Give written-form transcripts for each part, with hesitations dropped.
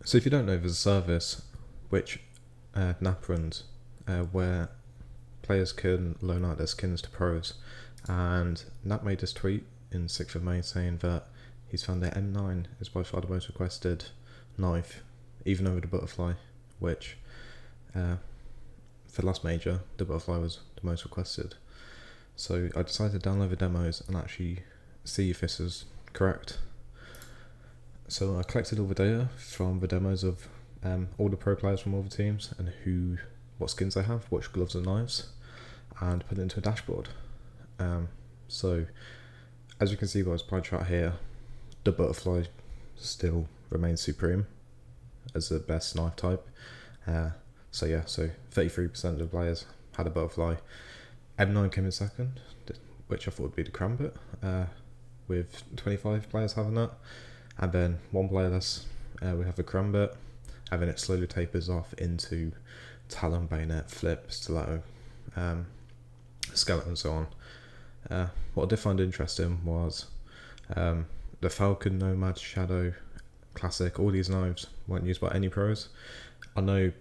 So if you don't know, there's a service which NAP runs where players can loan out their skins to pros, and NAP made this tweet in 6th of May saying that he's found that M9 is by far the most requested knife, even over the butterfly, which for the last major, the butterfly was the most requested. So I decided to download the demos and actually see if this is correct. So I collected all the data from the demos of all the pro players from all the teams and what skins they have, which gloves and knives, and put it into a dashboard. So as you can see by this pie chart here, the butterfly still remains supreme as the best knife type. So 33% of the players had a butterfly. M9 came in second, which I thought would be the Crambit, with 25 players having that. And then one player less, we have the Crambit, and then it slowly tapers off into Talon, Bayonet, Flip, Stiletto, Skeleton, and so on. What I did find interesting was the Falcon, Nomad, Shadow, Classic, all these knives weren't used by any pros. I know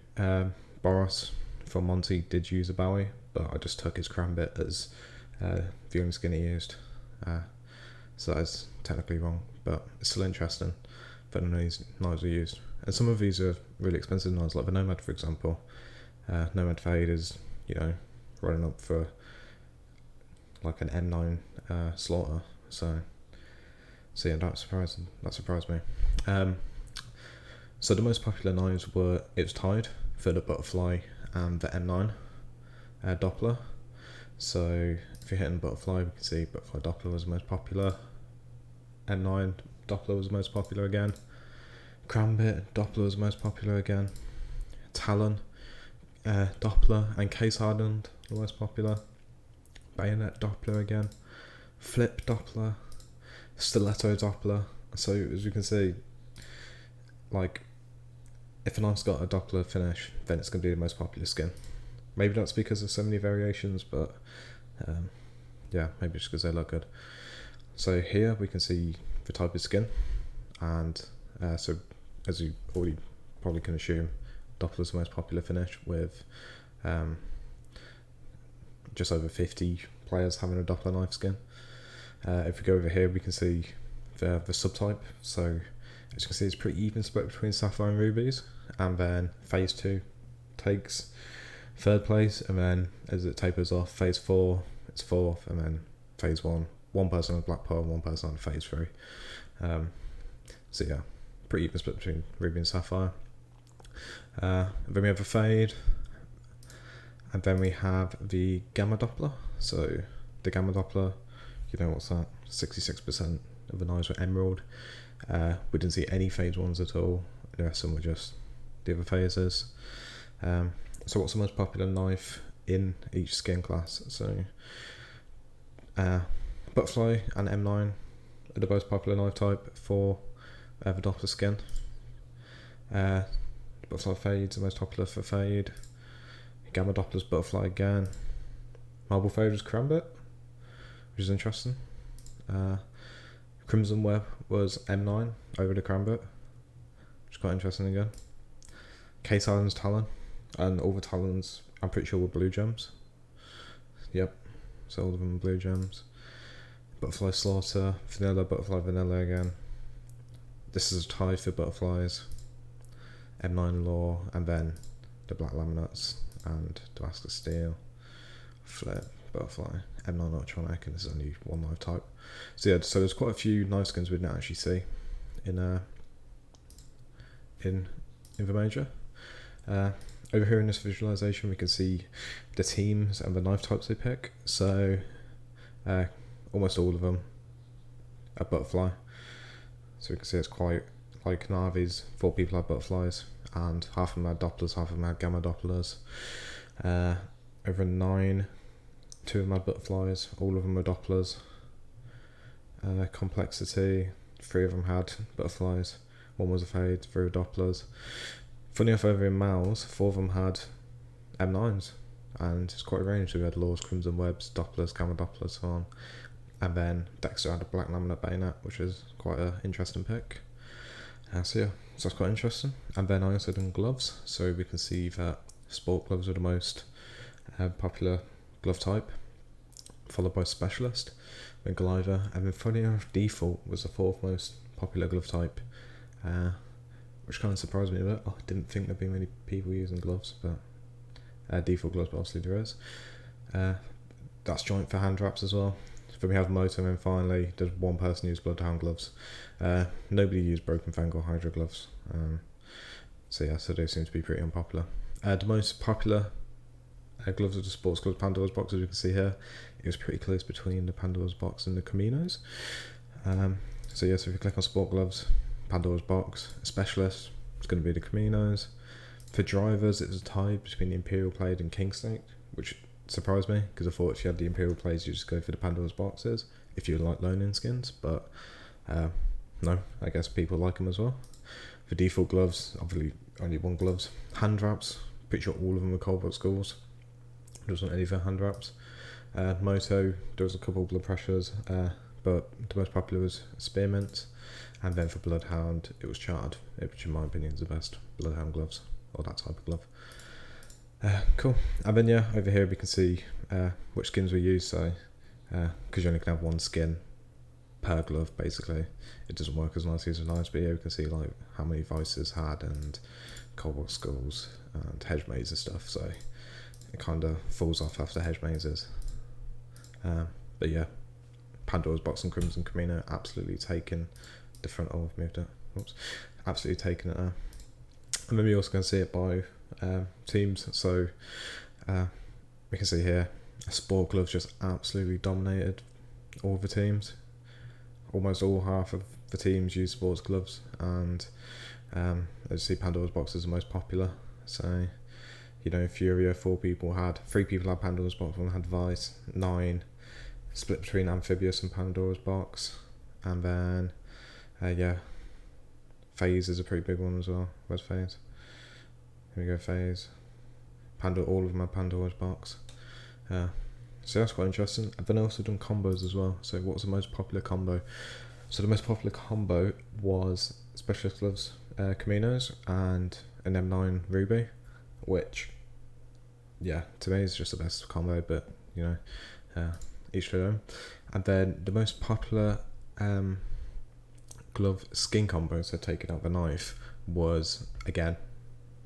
Boros from Monty did use a Bowie, but I just took his Crambit as the only skin he used. So that's technically wrong, but it's still interesting that none of these knives are used. And some of these are really expensive knives, like the Nomad, for example. Nomad Fade is, running up for like an M9 slaughter. So yeah, that surprised me. So the most popular knives it was tied for the Butterfly and the M9 Doppler. So if you're hitting Butterfly, we can see Butterfly Doppler was the most popular. M9 Doppler was the most popular again. Crambit Doppler was the most popular again. Talon Doppler and Case Hardened the most popular. Bayonet Doppler again. Flip Doppler. Stiletto Doppler. So as you can see, like, if a knife's got a Doppler finish, then it's going to be the most popular skin. Maybe that's because there's so many variations, but maybe just because they look good. So here we can see the type of skin, and so as you already probably can assume, Doppler's the most popular finish with just over 50 players having a Doppler knife skin. If we go over here, we can see the subtype. So as you can see, it's pretty even split between Sapphire and Rubies, and then Phase 2 takes 3rd place, and then as it tapers off, Phase 4 it's 4th, and then Phase 1, one person on Black Pearl, one person on Phase 3. So yeah, pretty even split between Ruby and Sapphire. Then we have a Fade, and then we have the Gamma Doppler. So the Gamma Doppler, what's that? 66% of the knives were Emerald. We didn't see any Phase 1s at all. The rest of them were just the other phases. So what's the most popular knife in each skin class? So Butterfly and M9 are the most popular knife type for the Doppler skin. Butterfly Fade's the most popular for Fade. Gamma Doppler's Butterfly again. Marble Fade was Crambit, which is interesting. Crimson Web was M9 over the Crambit, which is quite interesting again. Case Island's Talon, and all the Talons, I'm pretty sure, were blue gems. Yep, so all of them are blue gems. Butterfly Slaughter, Butterfly Vanilla again. This is a tie for Butterflies. M9 Law, and then the Black Laminates and Damascus Steel. Flip, Butterfly, M9 Electronic, and this is only one knife type. So yeah, so there's quite a few knife skins we didn't actually see in the major. Over here in this visualization, we can see the teams and the knife types they pick. So almost all of them are Butterfly. So we can see it's quite like Navi's. 4 people had Butterflies, and half of them had Dopplers, half of them had Gamma Dopplers. Over 9, 2 of them had Butterflies, all of them were Dopplers. Complexity, 3 of them had Butterflies, 1 was a Fade, 3 were Dopplers. Funny enough, over in Mals, 4 of them had M9s, and it's quite a range. So we had Laws, Crimson Webs, Dopplers, Gamma Dopplers, so on. And then Dexter had a Black Laminate Bayonet, which is quite an interesting pick. So yeah, So that's quite interesting. And then I also done gloves, so we can see that sport gloves are the most popular glove type, followed by specialist, then glider, and then funny enough, default was the fourth most popular glove type, which kind of surprised me a bit. I didn't think there'd be many people using gloves, but default gloves, but obviously there is. That's joint for hand wraps as well. Then we have motor, and then finally there's one person use bloodhound gloves. Nobody used broken fang or hydro gloves. So they seem to be pretty unpopular. The most popular gloves are the sports gloves Pandora's box, as you can see here. It was pretty close between the Pandora's box and the Caminos. So if you click on sport gloves, Pandora's box, specialist, it's going to be the Caminos. For drivers, it was a tie between the Imperial Blade and King Snake, which surprised me because I thought if you had the Imperial Blades, you just go for the Pandora's boxes if you like loaning skins, but no, I guess people like them as well. For default gloves, obviously only one gloves. Hand wraps, pretty sure all of them were Colbert schools. There wasn't any for hand wraps. Moto, there was a couple of blood pressures, but the most popular was Spearmint. And then for Bloodhound, it was Chartered, which in my opinion is the best Bloodhound gloves, or that type of glove. Cool. And then over here we can see which skins we use. So because you only can have one skin per glove, basically it doesn't work as nicely as a knives, but we can see like how many vices had and cobalt skulls and hedge mazes and stuff, so it kind of falls off after hedge mazes. But Pandora's box and Crimson Camino absolutely taken the front. I've moved it. Oops. Absolutely taken it there. And then we also can see it by teams. So we can see here sport gloves just absolutely dominated all the teams. Almost all half of the teams use sports gloves, and as you see, Pandora's box is the most popular. So Furia, three people had Pandora's box, one had Vice, 9 split between Amphibious and Pandora's box, and then Phase is a pretty big one as well. Where's Phase? Here we go, Phase. All of them have Pandora's box. So that's quite interesting. I've then also done combos as well. So what was the most popular combo? So the most popular combo was Specialist Gloves Caminos and an M9 Ruby, which to me is just the best combo, but each to their own. And then the most popular glove skin combo, so taking out the knife, was again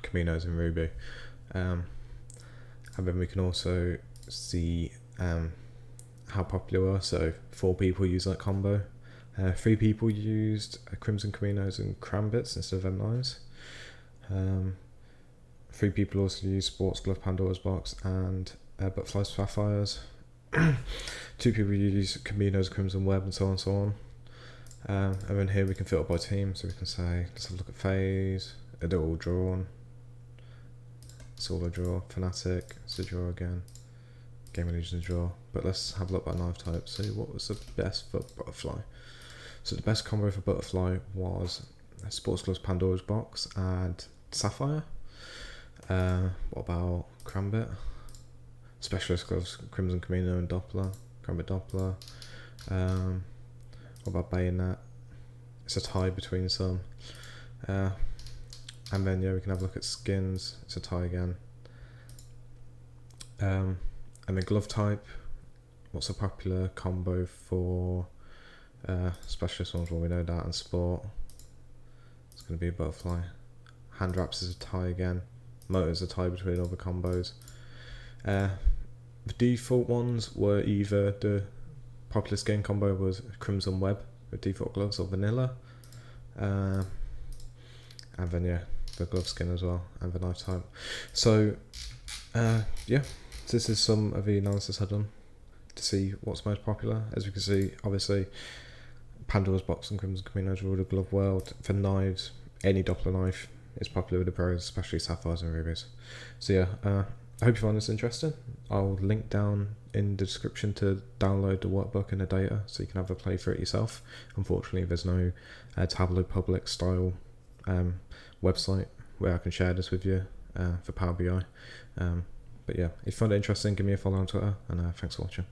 Caminos and Ruby. And then we can also see how popular we are. So 4 people use that combo. 3 people used Crimson Caminos and Crambits instead of M9s. 3 people also used Sports Glove Pandora's box and Butterfly Sapphires. 2 people use Caminos, Crimson Web, and so on and so on. And then here we can filter by team, so we can say, let's have a look at Phase. They're all drawn. Solo draw. Fnatic, it's a draw again. Game of Legion's draw. But let's have a look at knife type. So what was the best for Butterfly? So the best combo for Butterfly was Sports Gloves Pandora's box and Sapphire. What about Crambit? Specialist Gloves Crimson Camino and Doppler. Crambit Doppler. What about Bayonet? It's a tie between some. And then we can have a look at skins. It's a tie again. And then glove type. What's a popular combo for specialist ones? Well, we know that. And sport, it's going to be a Butterfly. Hand wraps is a tie again. Motor's a tie between all the combos. The default ones were either the popular skin combo was Crimson Web with default gloves or vanilla. And then the glove skin as well, and the knife type. So this is some of the analysis I've done to see what's most popular. As we can see, obviously Pandora's box and Crimson Caminos rule the glove world. For knives, any Doppler knife is popular with the pros, especially Sapphires and Rubies. So I hope you find this interesting. I'll link down in the description to download the workbook and the data so you can have a play for it yourself. Unfortunately, there's no tabloid public style website where I can share this with you for Power BI. But if you find it interesting, give me a follow on Twitter, and thanks for watching.